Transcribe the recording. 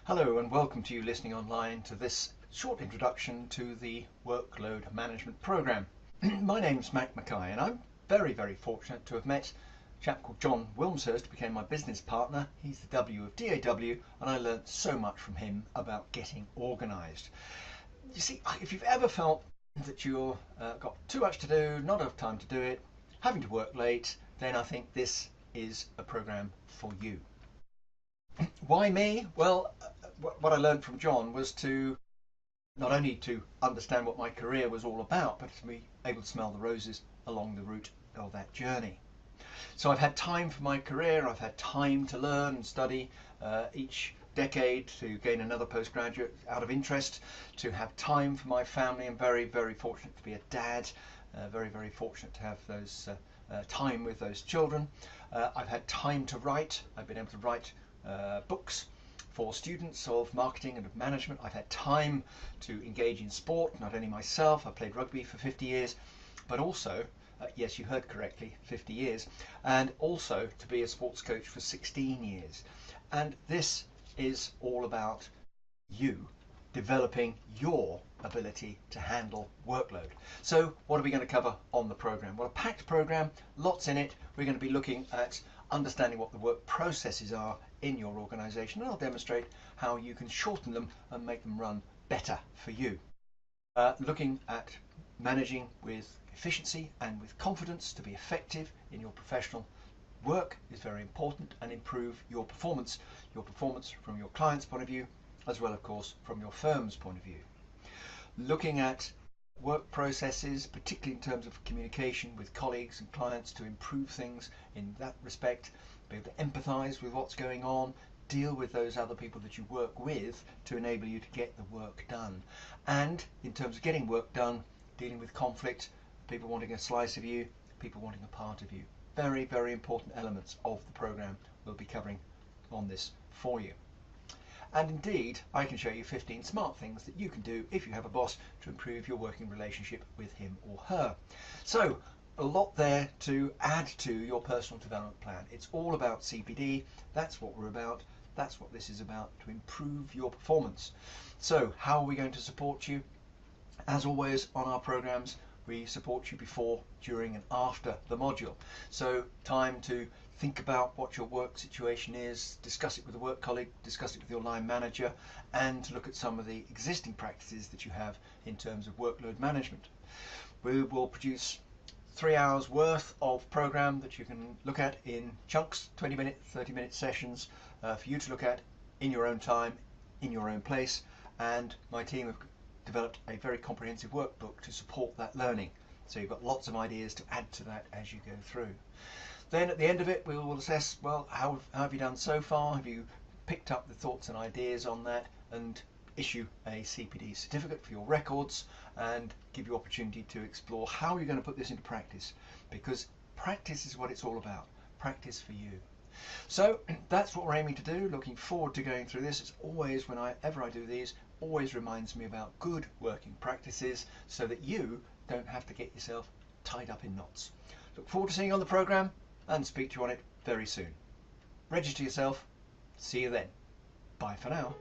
Hello and welcome to you listening online to this short introduction to the Workload Management Program. My name's Mac Mackay and I'm very fortunate to have met a chap called John Wilmshurst, who became my business partner. He's the W of DAW and I learnt so much from him about getting organised. You see, if you've ever felt that you've got too much to do, not enough time to do it, having to work late, then I think this is a program for you. Why me? Well, what I learned from John was to not only to understand what my career was all about, but to be able to smell the roses along the route of that journey. So I've had time for my career, I've had time to learn and study each decade to gain another postgraduate out of interest, to have time for my family. I'm very fortunate to be a dad, very fortunate to have those time with those children. I've had time to write. I've been able to write books for students of marketing and of management. I've had time to engage in sport, not only myself, I played rugby for 50 years, but also, yes, you heard correctly, 50 years, and also to be a sports coach for 16 years. And this is all about you developing your ability to handle workload. So what are we going to cover on the program? Well, a packed program, lots in it. We're going to be looking at understanding what the work processes are in your organization, and I'll demonstrate how you can shorten them and make them run better for you. Looking at managing with efficiency and with confidence to be effective in your professional work is very important, and improve your performance from your client's point of view, as well, of course, from your firm's point of view. Looking at work processes, particularly in terms of communication with colleagues and clients, to improve things in that respect, be able to empathise with what's going on, deal with those other people that you work with to enable you to get the work done. And in terms of getting work done, dealing with conflict, people wanting a slice of you, people wanting a part of you. Very important elements of the programme we'll be covering on this for you. And indeed, I can show you 15 smart things that you can do if you have a boss to improve your working relationship with him or her. So, a lot there to add to your personal development plan. It's all about CPD. That's what we're about. That's what this is about, to improve your performance. So, how are we going to support you? As always on our programs, we support you before, during and after the module. So time to think about what your work situation is, discuss it with a work colleague, discuss it with your line manager, and to look at some of the existing practices that you have in terms of workload management. We will produce 3 hours worth of program that you can look at in chunks, 20-minute, 30-minute sessions for you to look at in your own time, in your own place, and my team have developed a very comprehensive workbook to support that learning. So you've got lots of ideas to add to that as you go through. Then at the end of it, we will assess, well, how have you done so far? Have you picked up the thoughts and ideas on that, and issue a CPD certificate for your records, and give you opportunity to explore how you're going to put this into practice, because practice is what it's all about. Practice for you. So that's what we're aiming to do. Looking forward to going through this. It's always, whenever I do these, always reminds me about good working practices so that you don't have to get yourself tied up in knots. Look forward to seeing you on the program and speak to you on it very soon. Register yourself. See you then. Bye for now.